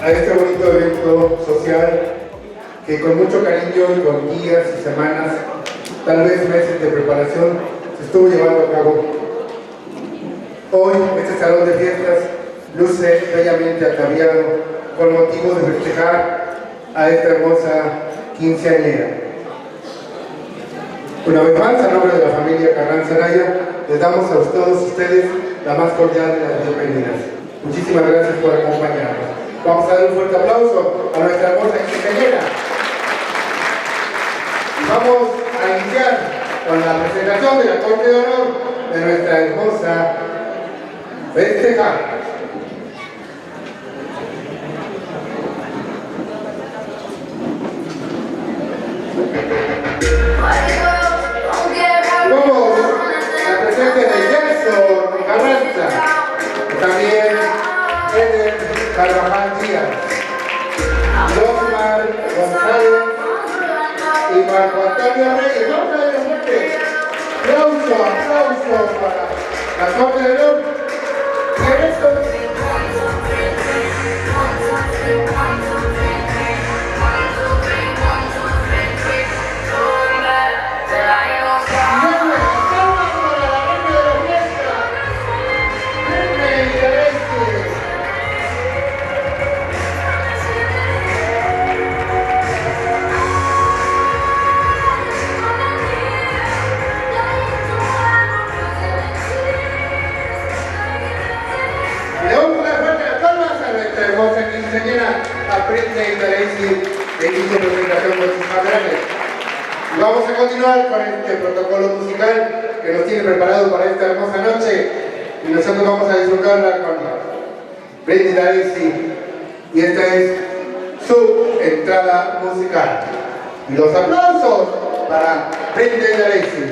a este bonito evento social que con mucho cariño y con días y semanas, tal vez meses de preparación, se estuvo llevando a cabo. Hoy este salón de fiestas luce bellamente ataviado con motivo de festejar a esta hermosa quinceañera. Una vez más, a nombre de la familia Carranza Araya, les damos a todos ustedes la más cordial de las bienvenidas. Muchísimas gracias por acompañarnos. Vamos a dar un fuerte aplauso a nuestra hermosa quinceañera. Y vamos a iniciar con la presentación de la Corte de Honor de nuestra hermosa festejada. Vamos a la presencia de Gerson Carranza, también Eder Carvajal Díaz, Rosmar González y Marco Antonio Reyes. Vamos a ver un fuerte aplauso para la Corte de Honor. Al príncipe de inicio de presentación de sus padres. Y vamos a continuar con este protocolo musical que nos tiene preparado para esta hermosa noche. Y nosotros vamos a disfrutarla con Britney Daisy. Y esta es su entrada musical. Y los aplausos para Britney Daisy.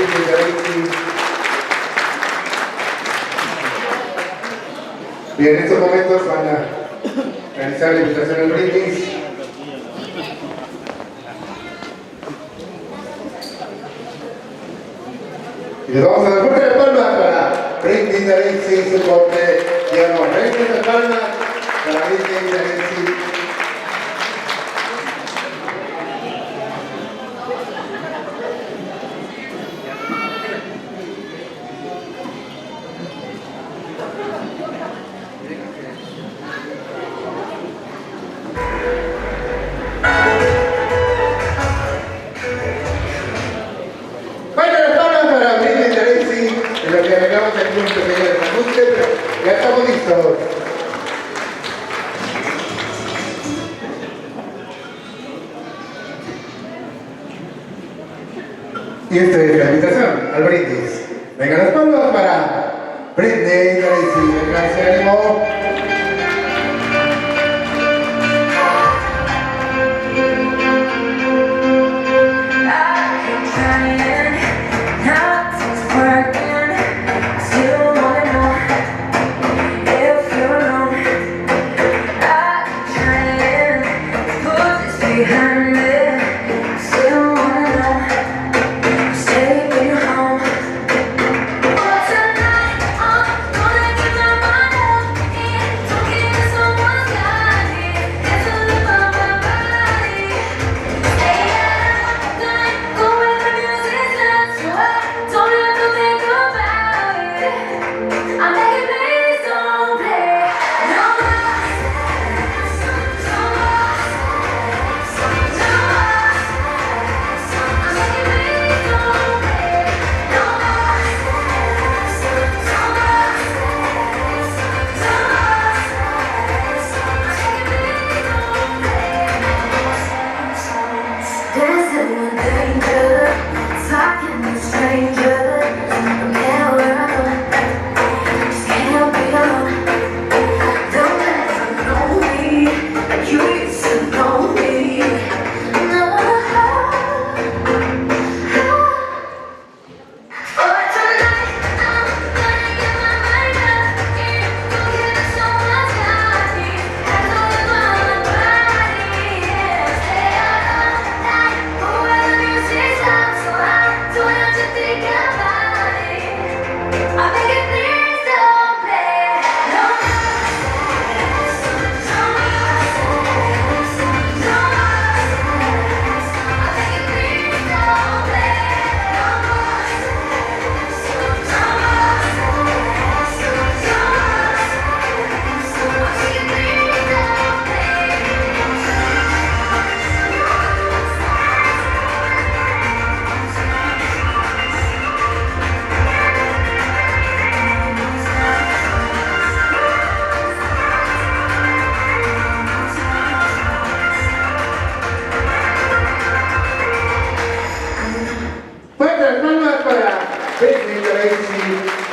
Britney Daisy. Bien, en estos momentos van a realizar la invitación al brindis. Y les vamos a dar fuerte de palmas para Britney Daisy, su corte de honor. Fuerte de palmas para Britney Daisy. Lo que arreglamos aquí un pequeño desajuste, pero ya estamos listos. Y esta es la invitación al brindis. Vengan las palmas para Britney Daisy. Vengan, ese ánimo.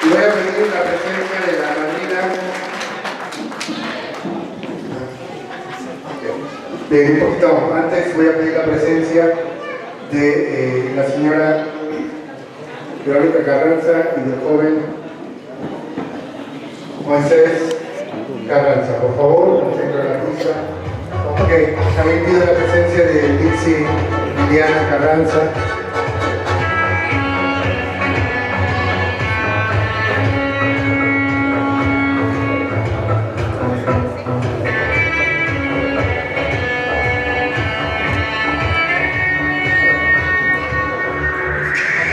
Y voy a pedir la presencia de la madrina un poquito antes. Voy a pedir la presencia de la señora Verónica Carranza y del joven Moisés Carranza. Por favor, al centro de la pista. Ok, también pido la presencia de Dixie Liliana Carranza.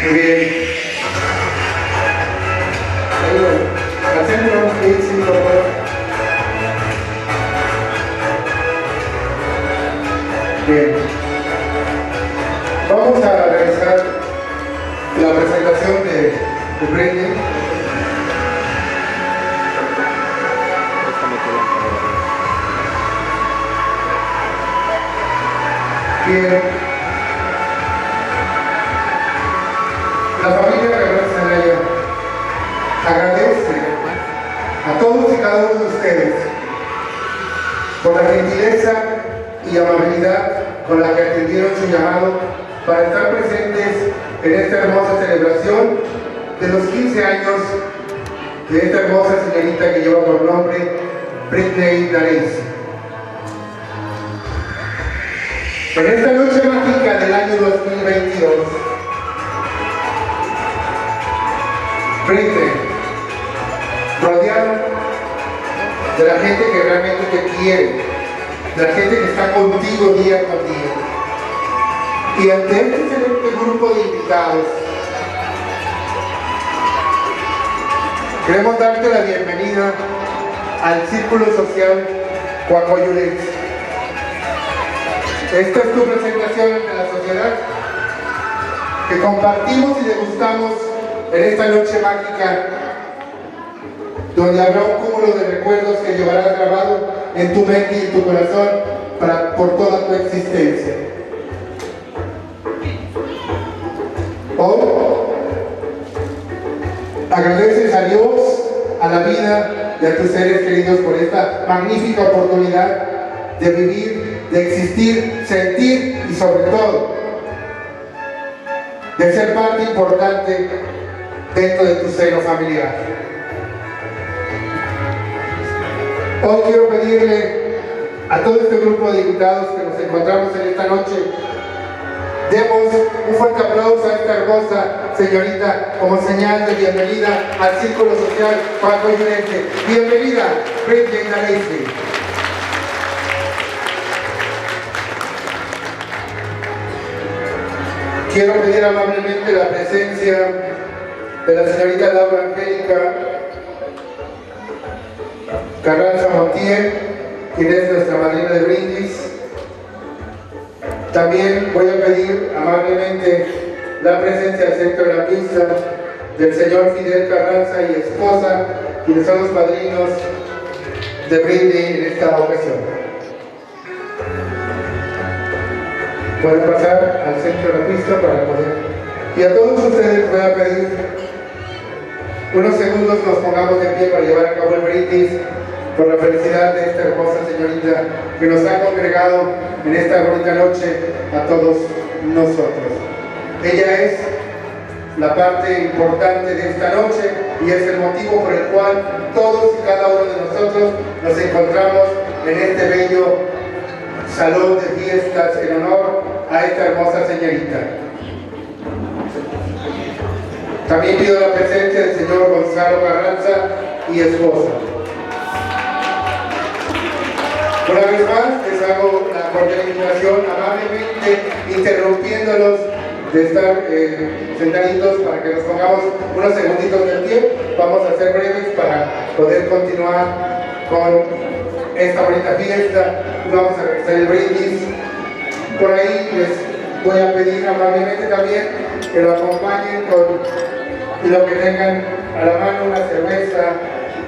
Muy bien. Al centro, Dixie, por favor. Bien. Vamos a realizar la presentación de Britney. Bien. La familia Carranza Anaya agradece a todos y cada uno de ustedes por la gentileza y amabilidad con la que atendieron su llamado para estar presentes en esta hermosa celebración de los 15 años de esta hermosa señorita que lleva por nombre Britney Daresi. En esta noche mágica del año 2022, Britney, rodeada de la gente que realmente te quiere, de la gente que está contigo día con día, y ante este excelente grupo de invitados, queremos darte la bienvenida al Círculo Social Coacoyulense. Esta es tu presentación ante la sociedad que compartimos y degustamos en esta noche mágica, donde habrá un cúmulo de recuerdos que llevarás grabado en tu mente y en tu corazón por toda tu existencia. Hoy agradeces a Dios, a la vida y a tus seres queridos por esta magnífica oportunidad de vivir, de existir, sentir y sobre todo de ser parte importante dentro de tu seno familiar. Hoy quiero pedirle a todo este grupo de invitados que nos encontramos en esta noche, demos un fuerte aplauso a esta hermosa señorita como señal de bienvenida al Círculo Social Coacoyulense. Bienvenida, Britney Daresi. Quiero pedir amablemente la presencia de la señorita Laura Angélica Carranza Montiel, quien es nuestra madrina de brindis. También voy a pedir amablemente la presencia del centro de la pista del señor Fidel Carranza y esposa, quienes son los padrinos de brindis en esta ocasión. Pueden pasar al centro de la pista para poder. Y a todos ustedes voy a pedir unos segundos nos pongamos de pie para llevar a cabo el brindis por la felicidad de esta hermosa señorita que nos ha congregado en esta bonita noche a todos nosotros. Ella es la parte importante de esta noche y es el motivo por el cual todos y cada uno de nosotros nos encontramos en este bello salón de fiestas en honor a esta hermosa señorita. También pido la presencia del señor Gonzalo Carranza y esposa. Una vez más les hago la cordial invitación, amablemente interrumpiéndolos de estar sentaditos para que nos pongamos unos segunditos de pie. Vamos a ser breves para poder continuar con esta bonita fiesta. Vamos a realizar el brindis. Por ahí les voy a pedir amablemente también que lo acompañen con lo que tengan a la mano, una cerveza,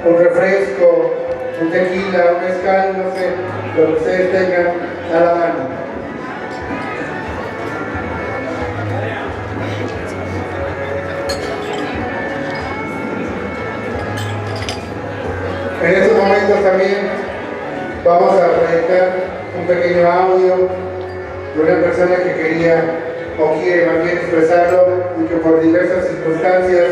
un refresco, un tequila, un mezcal, no sé, lo que ustedes tengan a la mano. En estos momentos también vamos a proyectar un pequeño audio de una persona que quería o quiere más bien expresarlo y que por diversas circunstancias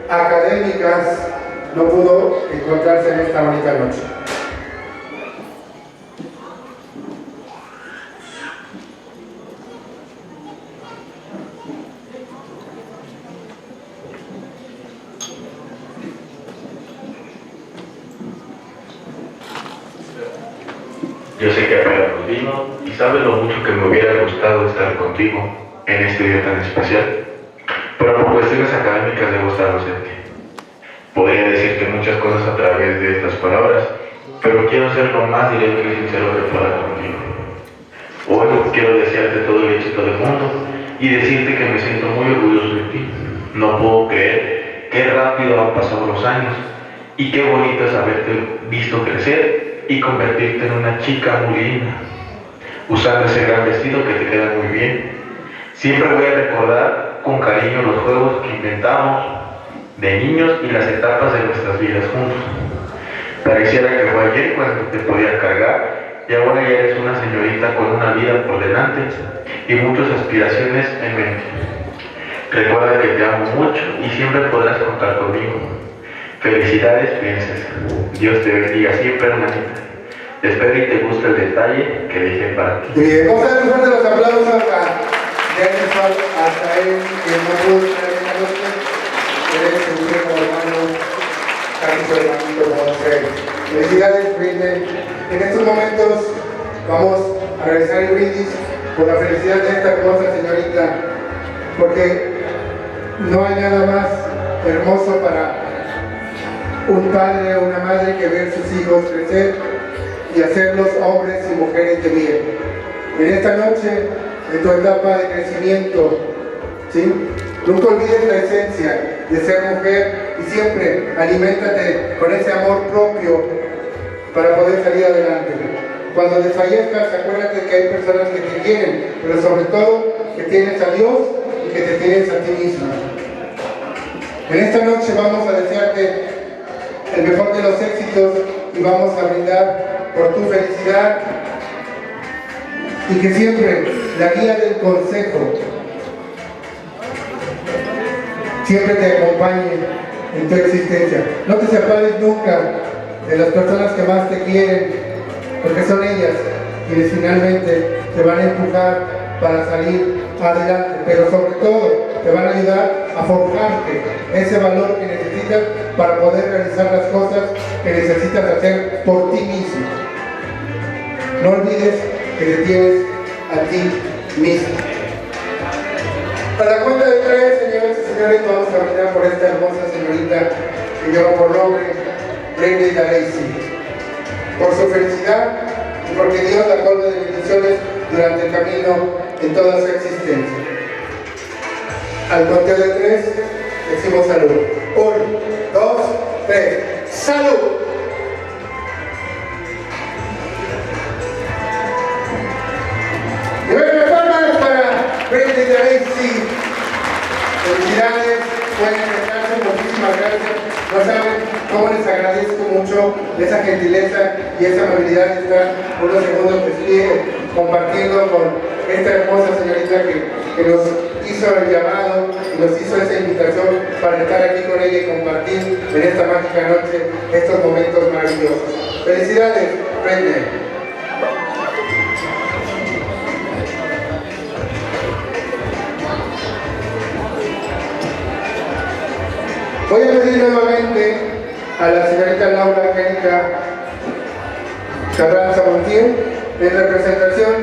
académicas no pudo encontrarse en esta bonita noche. Yo sé que apenas nos vino y sabes lo mucho que me hubiera gustado estar contigo en este día tan especial, pero por cuestiones académicas debo estar ausente. Podría decirte muchas cosas a través de estas palabras, pero quiero ser lo más directo y sincero que pueda contigo. Hoy quiero desearte todo el éxito del mundo y decirte que me siento muy orgulloso de ti. No puedo creer qué rápido han pasado los años y qué bonito es haberte visto crecer y convertirte en una chica muy linda, usando ese gran vestido que te queda muy bien. Siempre voy a recordar con cariño los juegos que inventamos de niños y las etapas de nuestras vidas juntos. Pareciera que fue ayer cuando te podía cargar y ahora ya eres una señorita con una vida por delante y muchas aspiraciones en mente. Recuerda que te amo mucho y siempre podrás contar conmigo. Felicidades, princesa. Dios te bendiga siempre, hermanita. Espero y te gusta el detalle que dejé para ti. Bien, vamos a dar fuerte los aplausos hasta él, que no pudo estar esta noche. Eres un como hermano, casi su hermanito como ser. Felicidades, Britney. En estos momentos vamos a realizar el brindis por la felicidad de esta hermosa señorita, porque no hay nada más hermoso para un padre o una madre que ver sus hijos crecer y hacerlos hombres y mujeres de bien. En esta noche, en tu etapa de crecimiento, ¿sí? Nunca olvides la esencia de ser mujer y siempre aliméntate con ese amor propio para poder salir adelante. Cuando desfallezcas, acuérdate que hay personas que te quieren, pero sobre todo que tienes a Dios y que te tienes a ti misma. En esta noche vamos a desearte el mejor de los éxitos y vamos a brindar por tu felicidad y que siempre la guía del consejo siempre te acompañe en tu existencia. No te separes nunca de las personas que más te quieren, porque son ellas quienes finalmente te van a empujar para salir adelante, pero sobre todo te van a ayudar a forjarte ese valor que necesitas para poder realizar las cosas que necesitas hacer por ti mismo. No olvides que te tienes a ti mismo. A la cuenta de 3, señores y señores, vamos a brindar por esta hermosa señorita que lleva por nombre Britney Daisy, por su felicidad y porque Dios la colme de bendiciones durante el camino en toda su existencia. Al conteo de 3, decimos salud. 1, 2, 3. ¡Salud! Y buenas palmas para Britney Daisy. Felicidades, pueden empezarse, muchísimas gracias. No saben cómo les agradezco mucho esa gentileza y esa amabilidad de estar unos segundos compartiendo con esta hermosa señorita que nos hizo el llamado y nos hizo esa invitación para estar aquí con ella y compartir en esta mágica noche estos momentos maravillosos. Felicidades, Britney. Voy a pedir nuevamente a la señorita Laura Angélica Carranza Montiel, en representación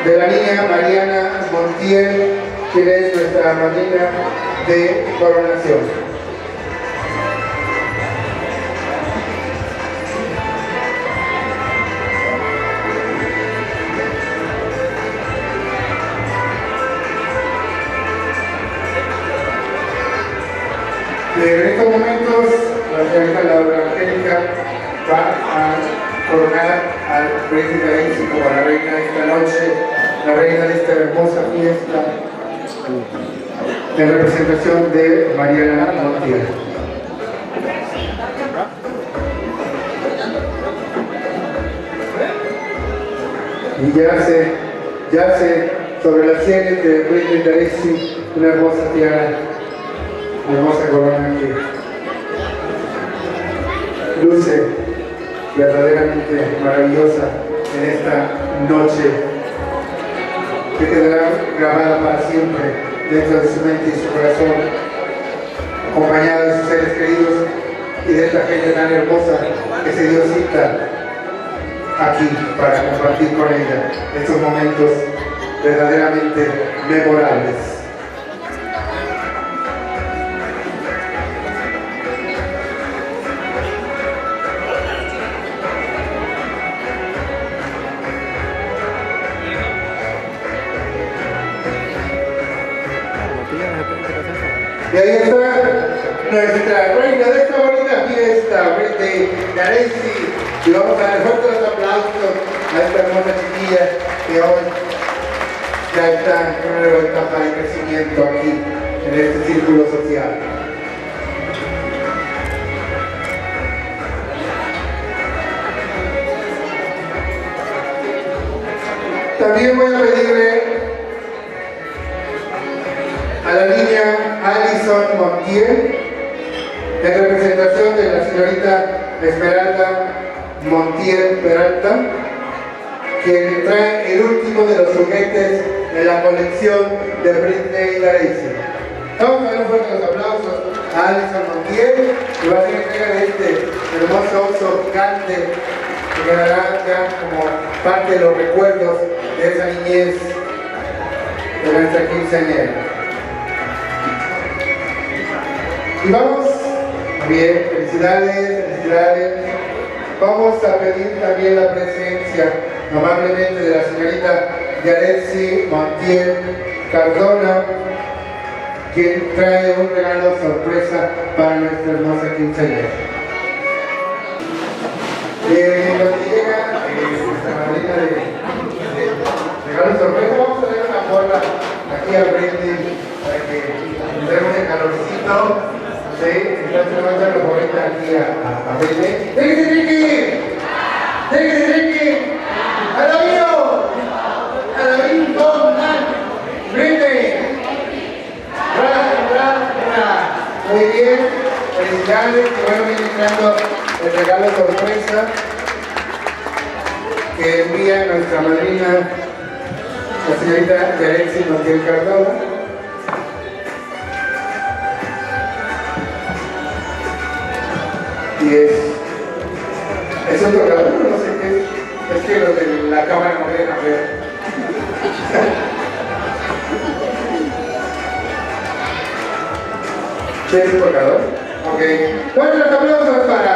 de la niña Mariana Montiel, quien es nuestra madrina de coronación. En estos momentos, la señorita Laura Angélica va a coronar a Britney Daisy como la reina de esta noche, la reina de esta hermosa fiesta, en representación de Mariana Montiel. Y yace sobre las sienes de Britney Daisy una hermosa tiara, una hermosa corona que luce verdaderamente maravillosa en esta noche que quedará grabada para siempre dentro de su mente y su corazón, acompañada de sus seres queridos y de esta gente tan hermosa que se dio cita aquí para compartir con ella estos momentos verdaderamente memorables. Y ahí está nuestra reina de esta bonita fiesta, Britney Daisy. Y vamos a dar fuertes los aplausos a esta hermosa chiquilla que hoy ya está en una nueva etapa de crecimiento aquí, en este círculo social. También voy a pedirle a la niña Alison Montiel, en representación de la señorita Esmeralda Montiel Peralta, quien trae el último de los juguetes de la colección de Britney Darcy. Vamos a dar un fuerte los aplausos a Alison Montiel, que va a hacer entrega de este hermoso oso gigante que quedará ya como parte de los recuerdos de esa niñez de nuestra quinceañera. Y vamos, bien, felicidades. Vamos a pedir también la presencia amablemente de la señorita Yaretsi Montiel Cardona, quien trae un regalo sorpresa para nuestra hermosa quinceañera. Lo que llega nuestra madrina de regalo sorpresa, vamos a tener una porra aquí al frente para que entremos en calorcito. Sí, entonces vamos a echar la porrita aquí a frente. ¡Déjese, Ricky! ¡Déjese, Ricky! ¡Alabío! ¡Alabío! ¡Brinde! Muy bien, felicidades, que bueno, viene entrando el regalo sorpresa que envía nuestra madrina, la señorita Yaretsi Montiel Cardona. Y es un tocador, no sé qué es que los de la cámara no me dejan ver. ¿Qué es un tocador? Ok. Bueno, los aplausos para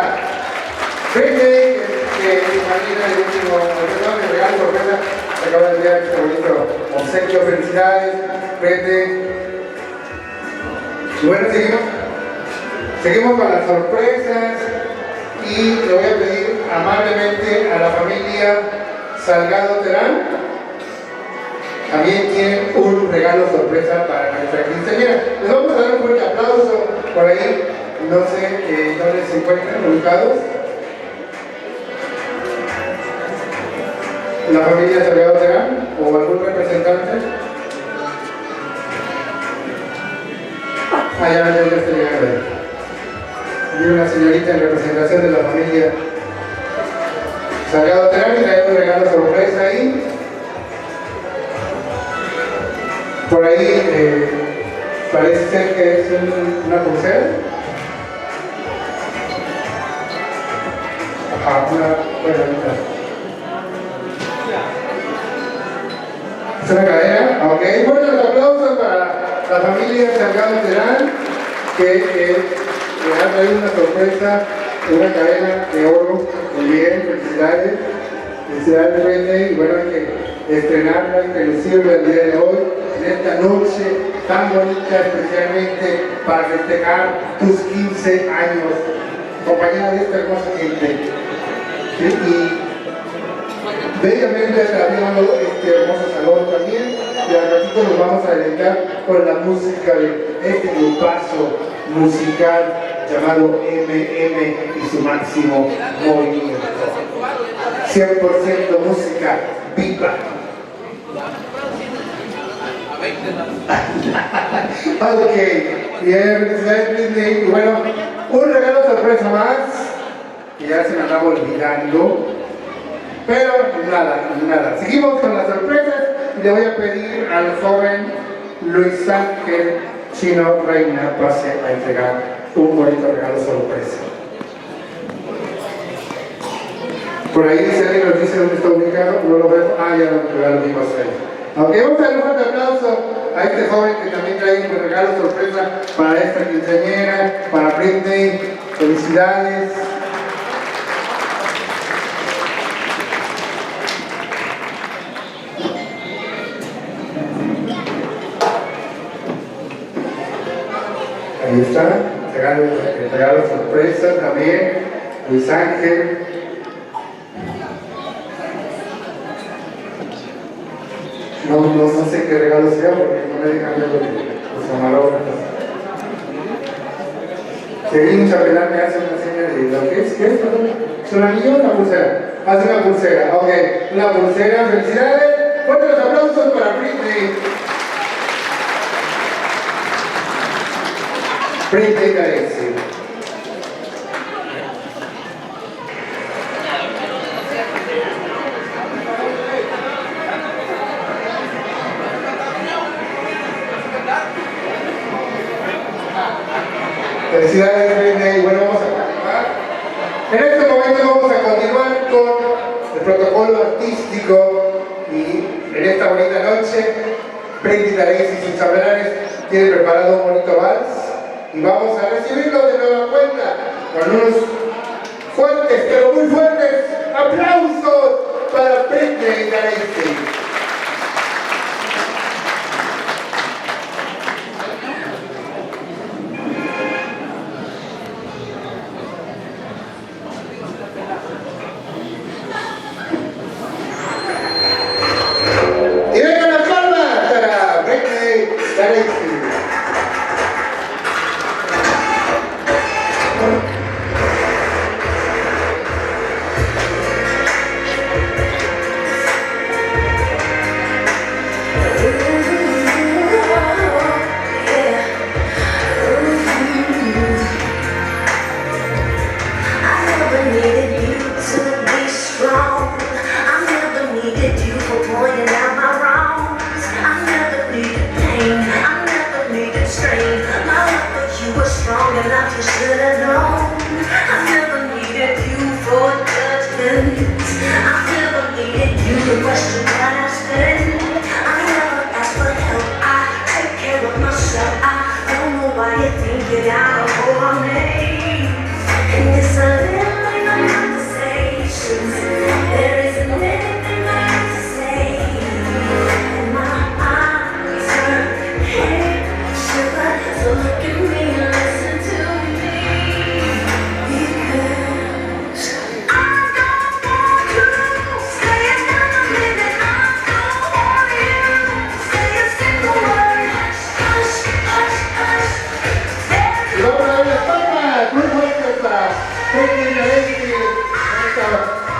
Britney, que es su madrina del último, el regalo sorpresa, se acaba de enviar este bonito obsequio. Felicidades, Britney. Y bueno, seguimos con las sorpresas y le voy a pedir amablemente a la familia Salgado Terán, también tienen un regalo sorpresa para nuestra quinceañera. Les vamos a dar un fuerte aplauso por ahí, no sé dónde se encuentran ubicados. La familia Salgado Terán o algún representante. Ya está llegando ahí. Y una señorita en representación de la familia Salgado Terán, y trae un regalo sorpresa ahí. Por ahí parece ser que es una pulsera. Ajá, bueno, ¿es una cadena? Ok, bueno, los aplausos para la familia Salgado Terán, que le ha traído una sorpresa, una cadena de oro. Muy bien, felicidades. Felicidades, Britney. Y bueno, hay que estrenarla, hay que lucirla el día de hoy, en esta noche tan bonita, especialmente para festejar tus 15 años, acompañada de esta hermosa gente. ¿Sí? Y bellamente atraviando este hermoso salón también, y al ratito nos vamos a deleitar con la música de este grupazo musical llamado MM y su máximo movimiento. 100% música viva. Ok, bien, felicidades, Britney. Y bueno, un regalo sorpresa más, que ya se me andaba olvidando, pero nada. Seguimos con las sorpresas y le voy a pedir al joven Luis Ángel Chino Reina pase a entregar un bonito regalo sorpresa. Por ahí, si alguien nos dice dónde está ubicado, no lo veo. Ya lo vimos ahí. Ok, vamos a dar un fuerte aplauso a este joven que también trae un regalo sorpresa para esta quinceañera, para Britney. Felicidades. Ahí está, el regalo sorpresa también, Luis Ángel. No sé qué regalo sea porque no me dejan ver los camarógrafos. Seguimos a pelar, me hace una señal de lo que es. ¿Qué es? ¿Es un anillo o una pulsera? Hace una pulsera, ok. Una pulsera, felicidades. Fuertes los aplausos para Britney. Britney Carezzi. Felicidades, Britney. Bueno, vamos a continuar. En este momento vamos a continuar con el protocolo artístico y en esta bonita noche Britney Carezzi y sus chambelanes tienen preparado un bonito vals y vamos a recibirlo de nueva cuenta con unos fuertes, pero muy fuertes aplausos para Britney Carezzi.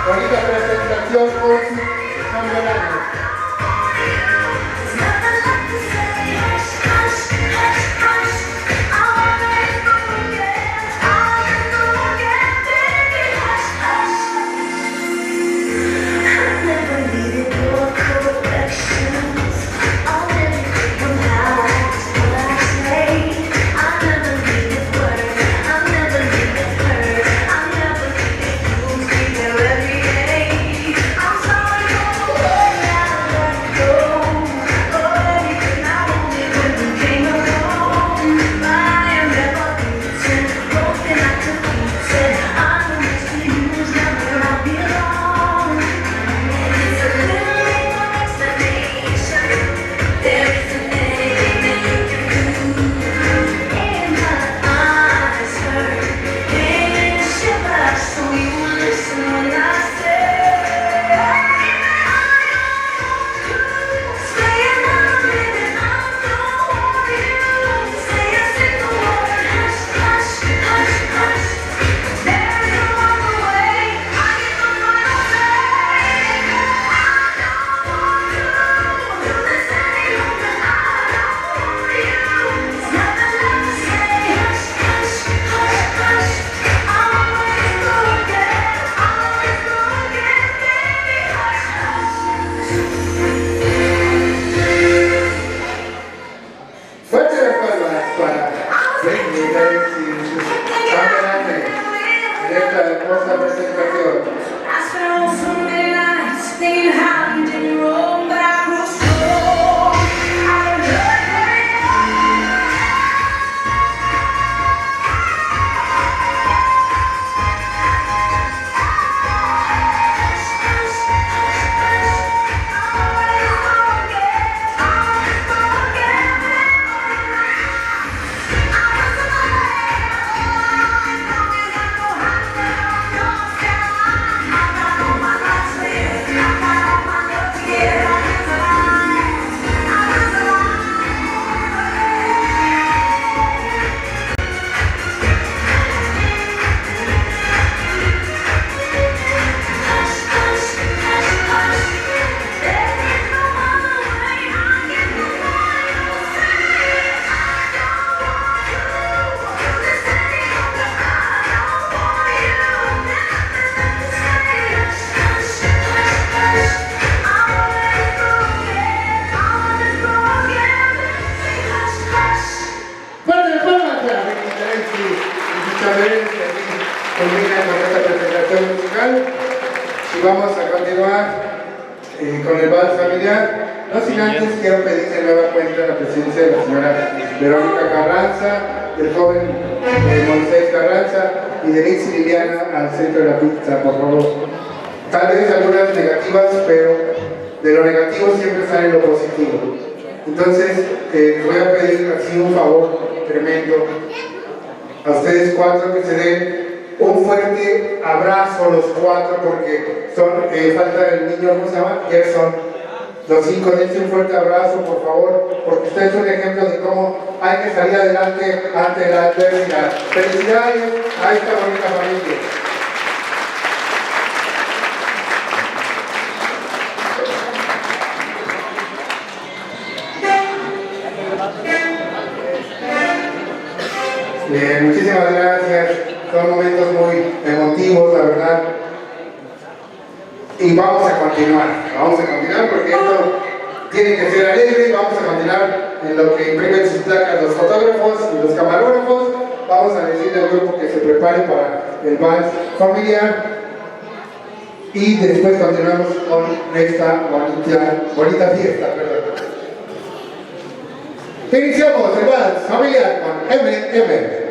Bonita presentación con sus chambelanes. Muchas veces aquí culmina con esta presentación musical y vamos a continuar con el vals familiar. No sin antes quiero pedir de nueva cuenta la presencia de la señora Verónica Carranza, del joven Moisés Carranza y de Nix Liliana al centro de la pizza, por favor. Tal vez algunas negativas, pero de lo negativo siempre sale lo positivo. Entonces, les voy a pedir así un favor tremendo a ustedes cuatro, que se den un fuerte abrazo los cuatro, porque falta el niño, ¿cómo se llama? Gerson. Los cinco, dense un fuerte abrazo, por favor, porque ustedes son un ejemplo de cómo hay que salir adelante ante la adversidad. Felicidades a esta bonita familia. Muchísimas gracias, son momentos muy emotivos, la verdad. Y vamos a continuar porque esto tiene que ser alegre y vamos a continuar en lo que imprimen sus placas los fotógrafos y los camarógrafos. Vamos a decirle al grupo que se prepare para el vals familiar y después continuamos con esta bonita fiesta. Iniciamos el vals familiar con M&M.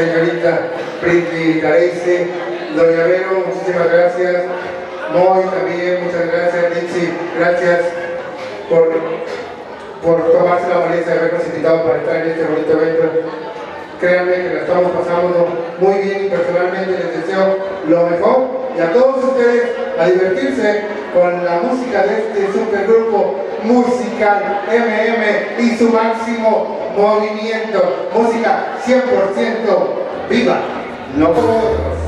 señorita Britney Carece, doña Vero, muchísimas gracias, Moy también, muchas gracias, Dixie, gracias por tomarse la molestia de habernos invitado para estar en este bonito evento. Créanme que la estamos pasando muy bien y personalmente les deseo lo mejor y a todos ustedes a divertirse con la música de este supergrupo musical MM y su máximo movimiento. Música 100% viva, no como otros.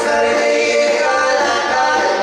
Sale de llegar a la calle.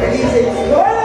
Felices y hola.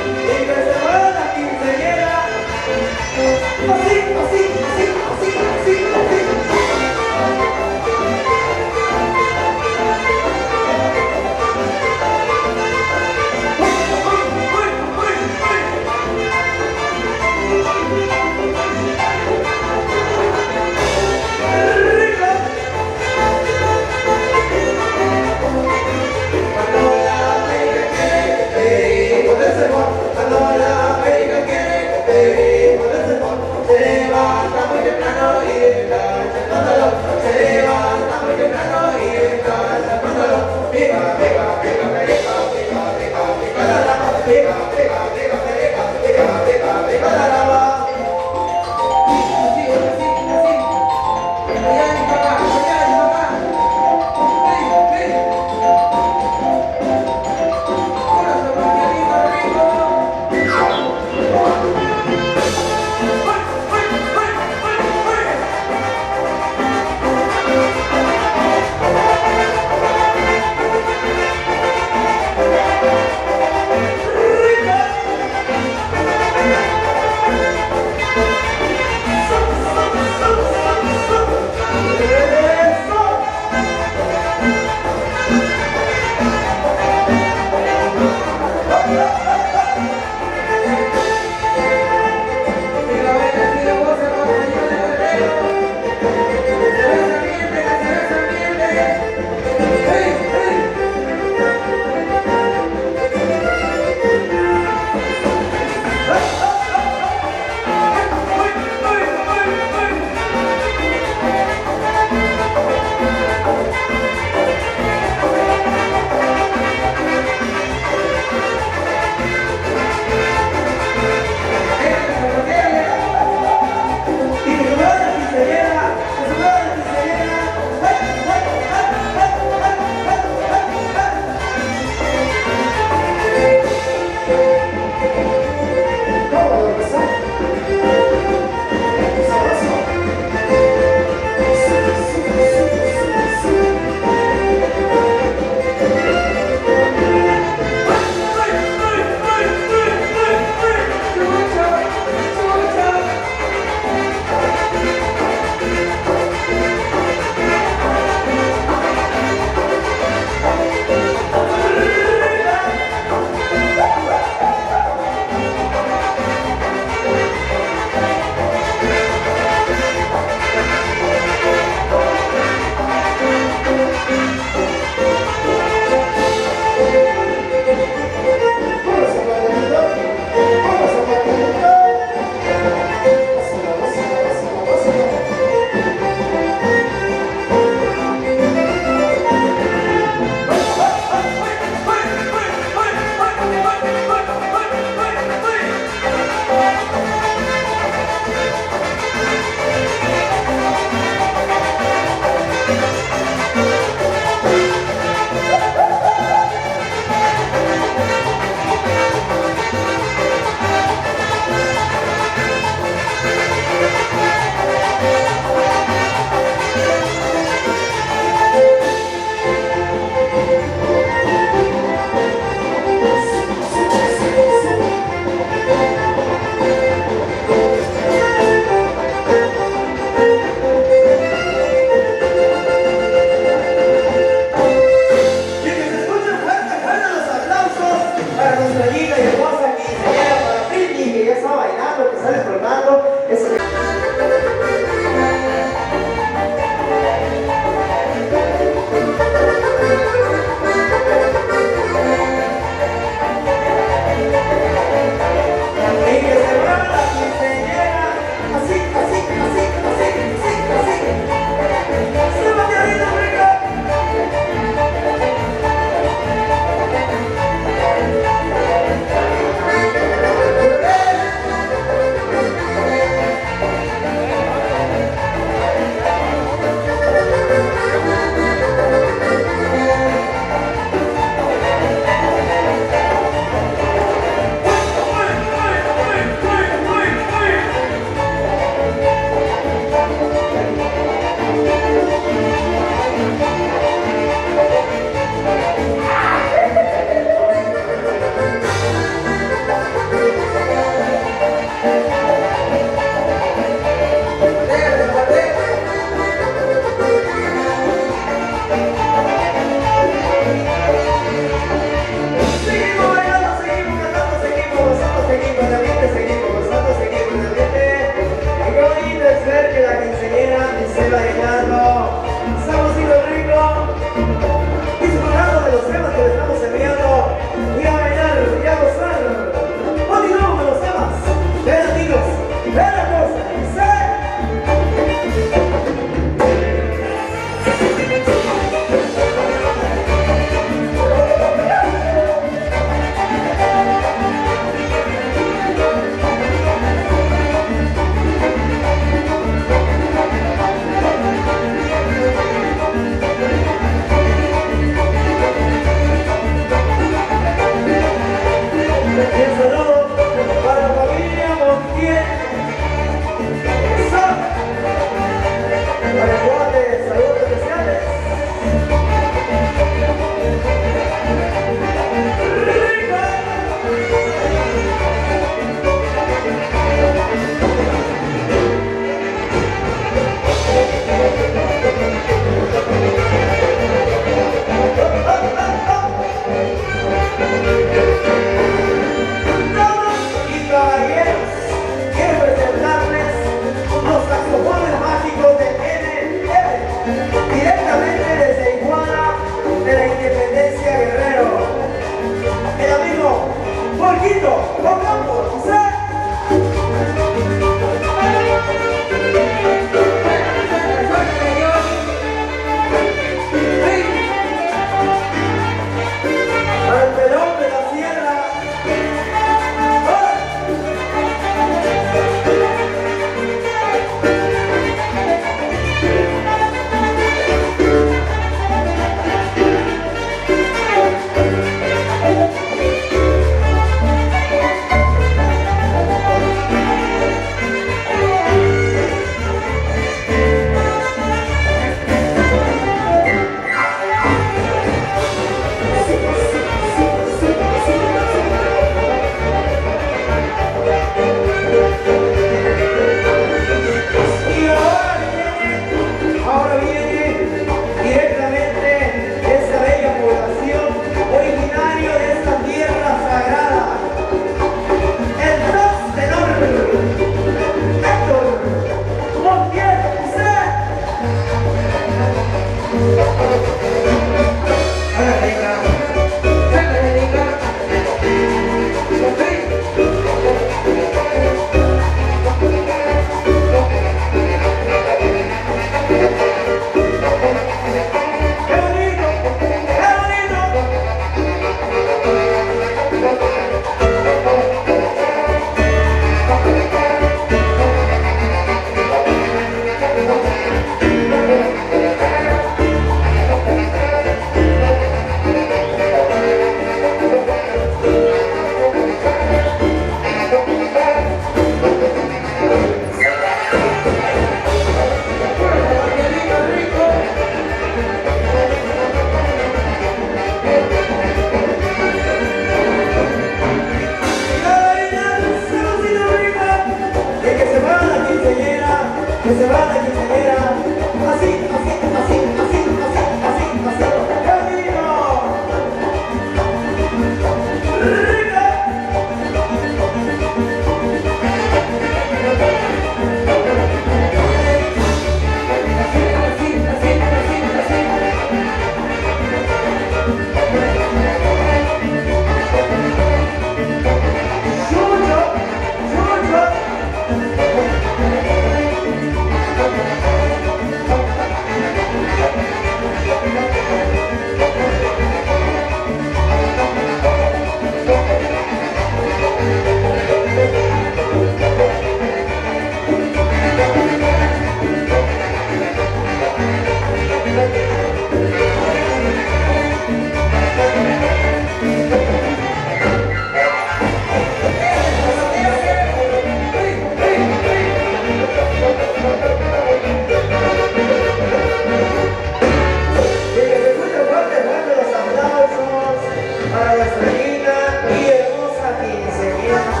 para nuestra linda y hermosa quinceañera.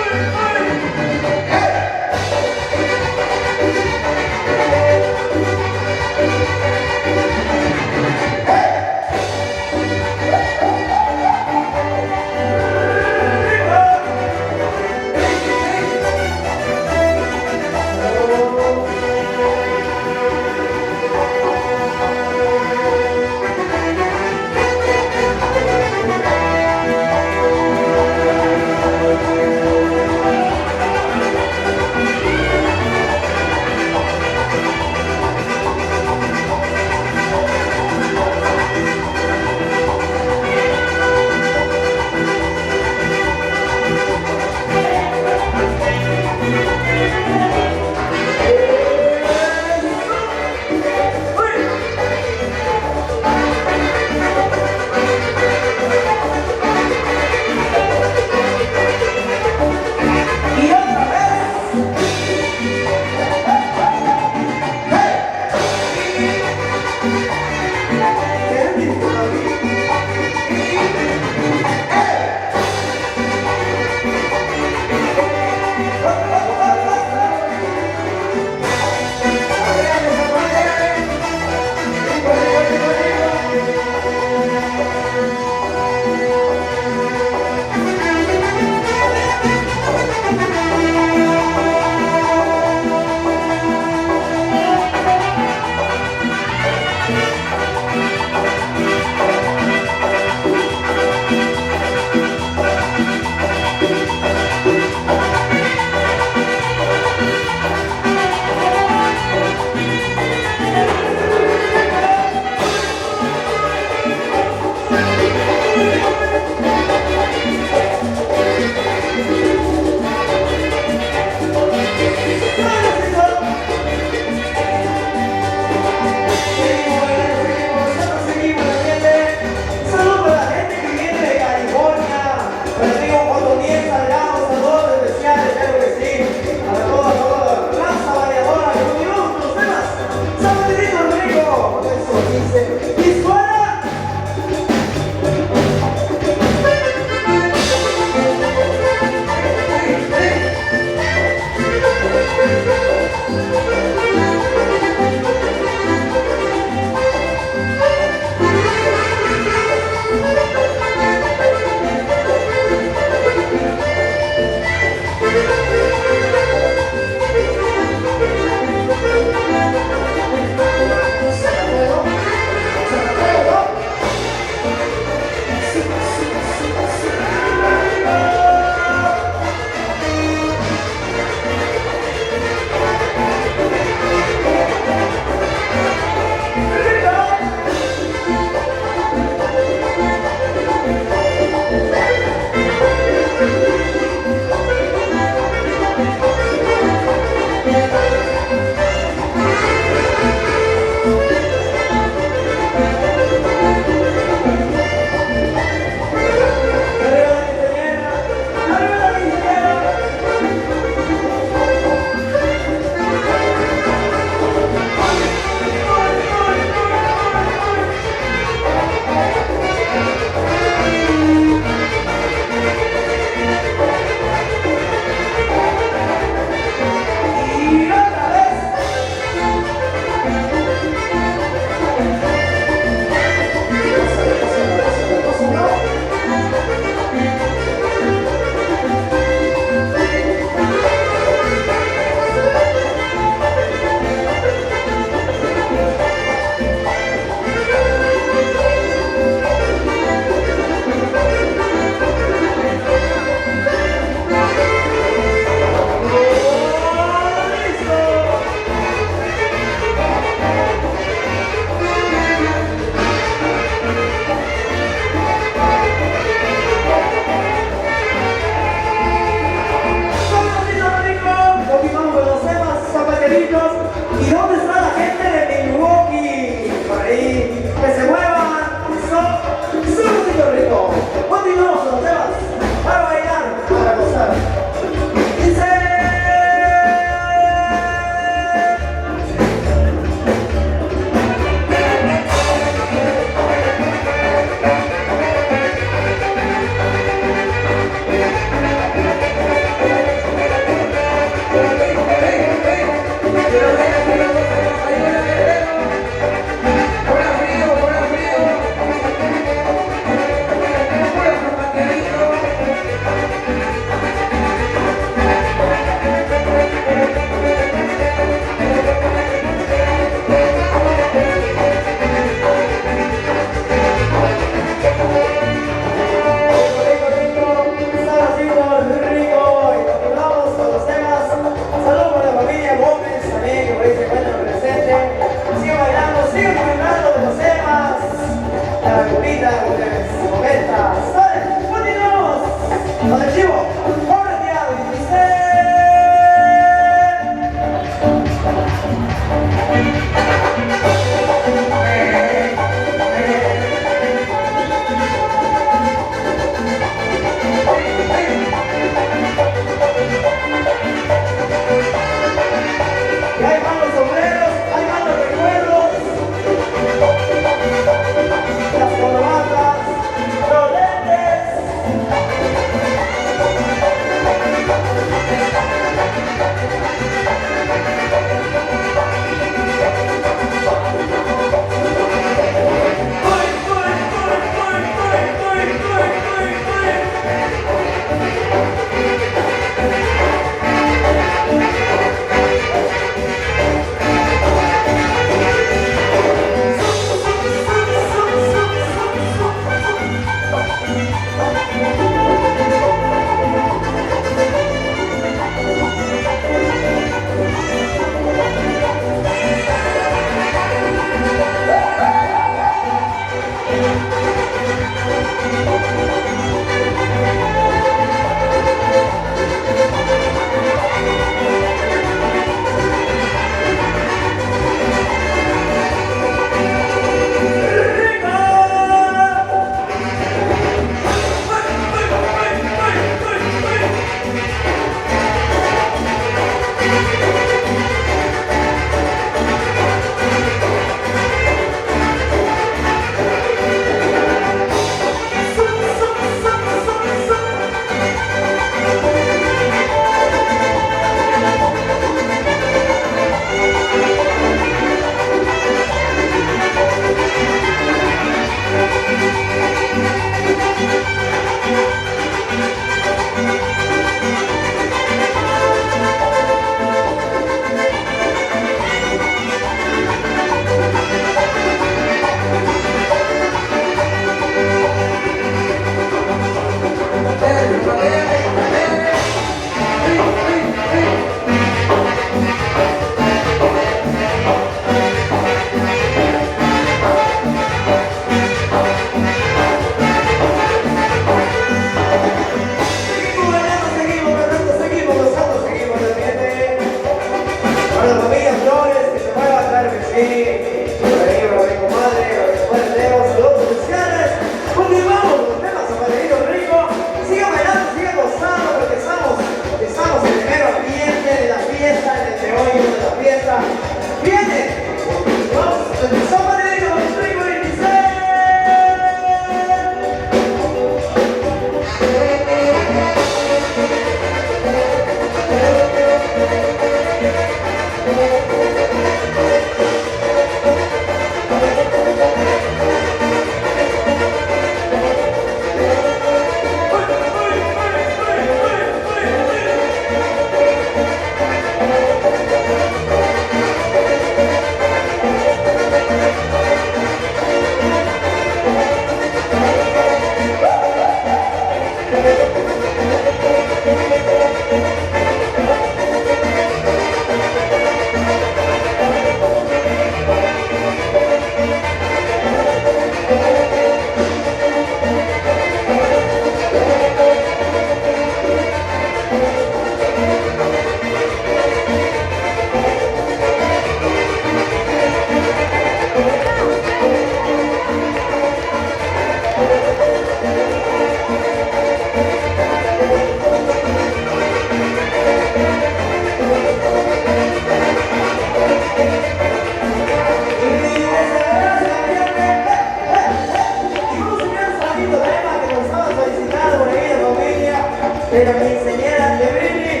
de la quinceañera de Britney.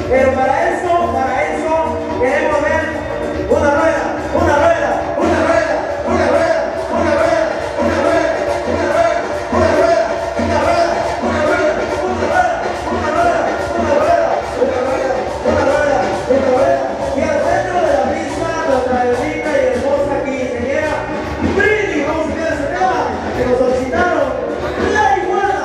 Pero para eso queremos ver una rueda, una rueda, una rueda, una rueda, una rueda, una rueda, una rueda, una rueda, una rueda, una rueda, una rueda, una rueda, una rueda, una rueda, una rueda, una rueda. Y al centro de la misma, nuestra bendita y hermosa quinceañera Britney. Vamos a ver ese tema que nos solicitaron. La iguana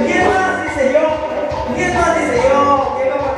¿Quién más dice yo? ¿Quién más dice yo? ¿Quién va a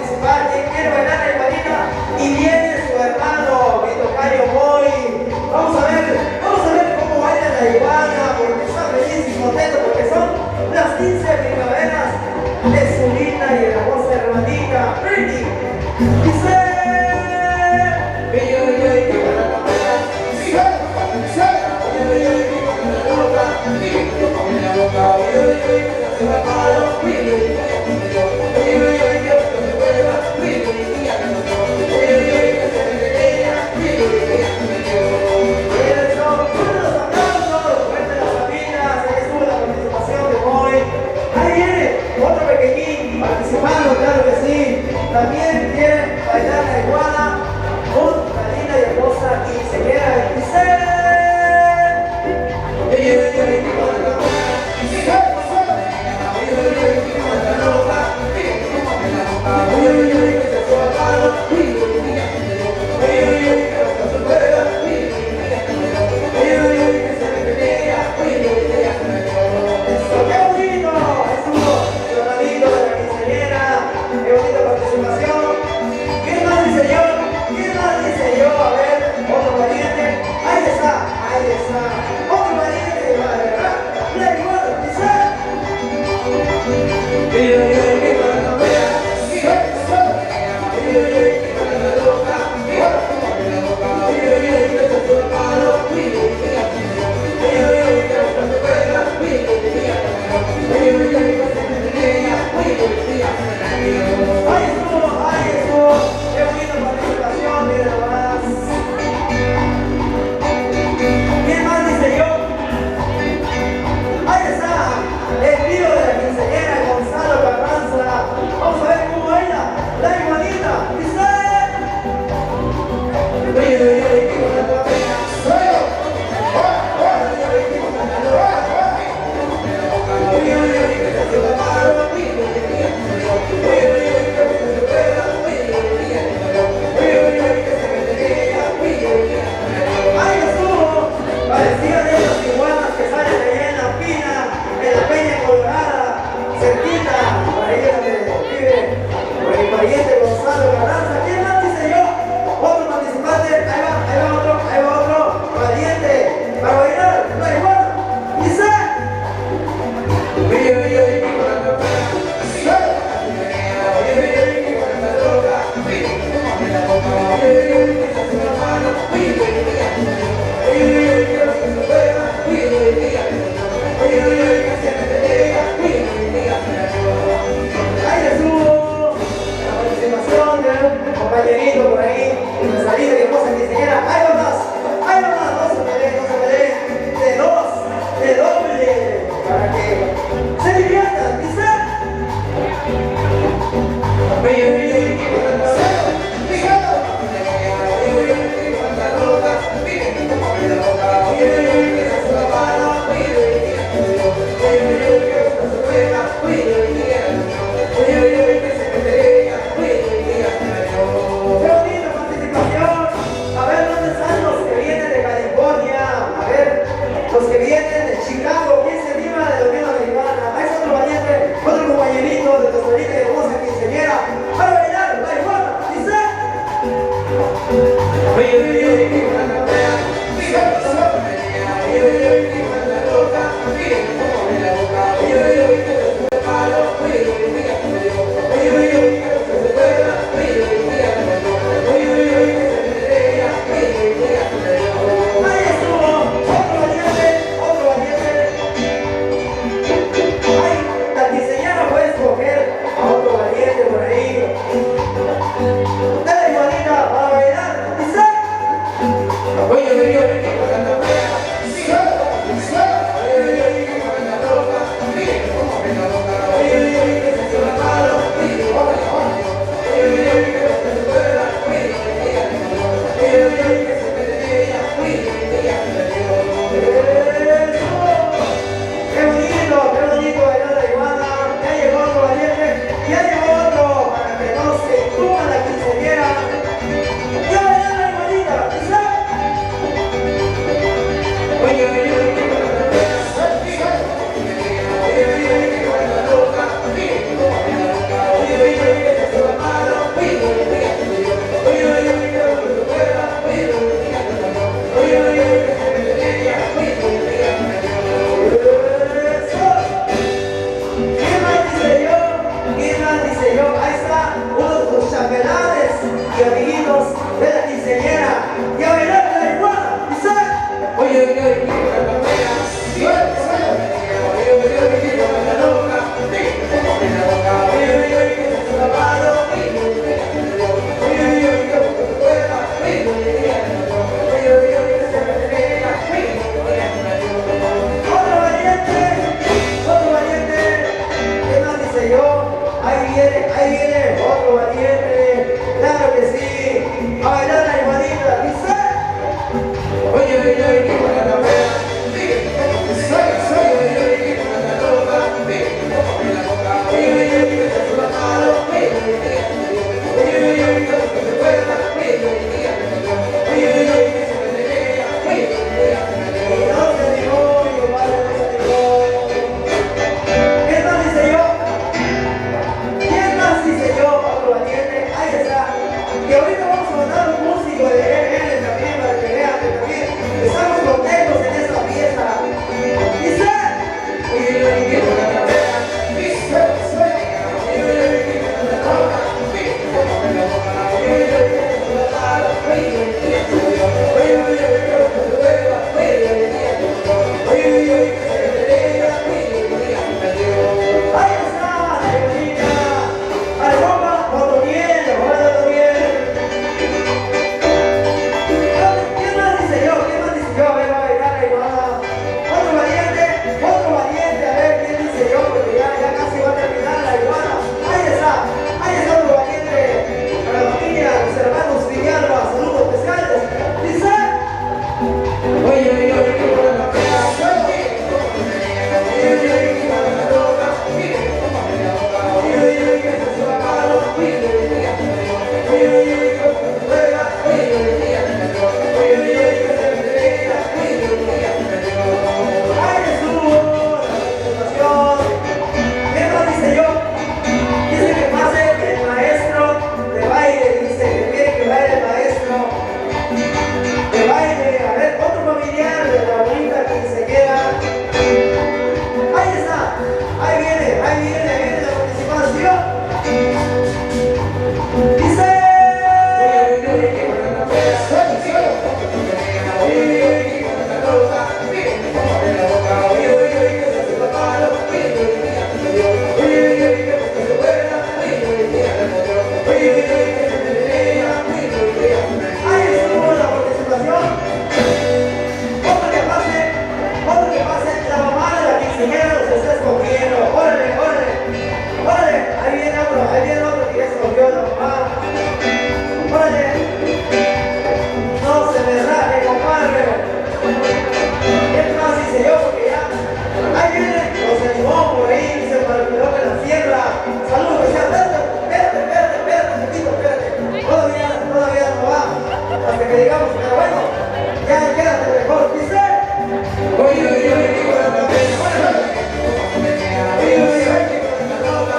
Ahí viene otro valiente, claro que sí, a bailar la hermanita, dice. Oye, oye, oye, qué buena la vea. Y ahorita vamos a mandar un músico de él también para que vean que también estamos contentos en esta fiesta. Dice, ahí está, la bonita, a la bomba, todo bien, todo bien. ¿Quién más dice yo? ¿Quién más dice yo? A ver, va a bailar la iguana. Otro valiente, a ver, ¿quién dice yo? Porque ya casi va a terminar la iguana. Ahí está otro valiente. Para la familia, los hermanos Villalba, saludos especiales. Dice, oye, oye, oye, qué buena la pena. Ahí viene la participación. Dice, ahí estuvo la participación. Otro que pase, la mamá de la quinceañera los está escogiendo. Órale, órale, órale, ahí viene otro que ya escogió a la mamá. Órale, no se me raje, compadre. ¿Qué más hice yo? Porque ya, ahí viene, los animó por ahí, dice para que lo que la sierra. Saludos, espérate. Todavía no va, hasta que digamos, pero bueno, ya quédate mejor, dice. Oye, oye, oye, qué buena la pena. Oye, oye, oye, qué buena la loca.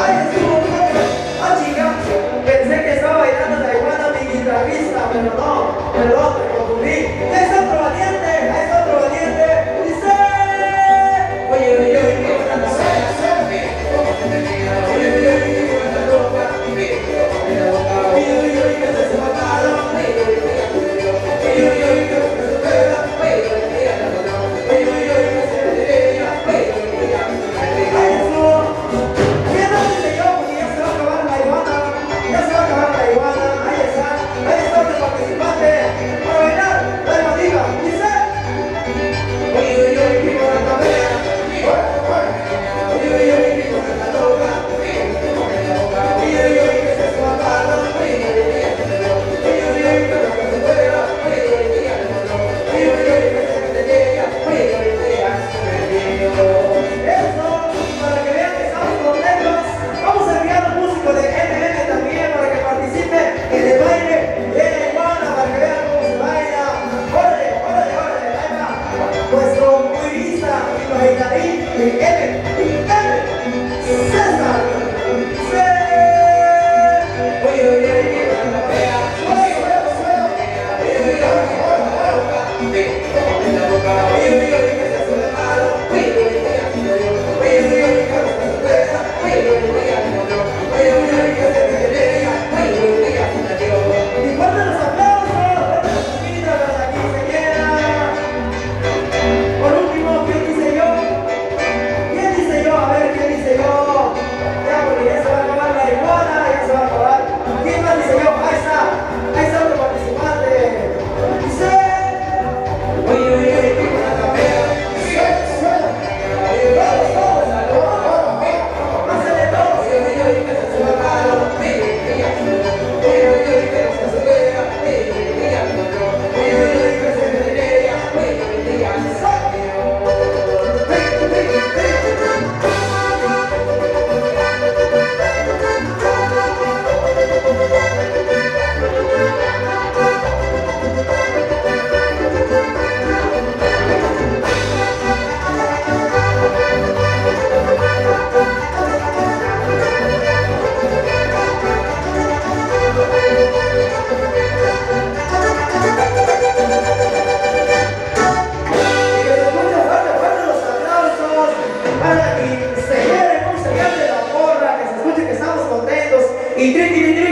Ay, estuvo loca. Ah, chica, pensé que estaba bailando la iguana mi guitarrista, pero no, perdón, me confundí. Es otro valiente, dice. Oye, oye, oye, qué buena la pena. Oye, Y señores, vamos a sacarle la porra, que se escuche que estamos contentos. Y tri, tri, tri,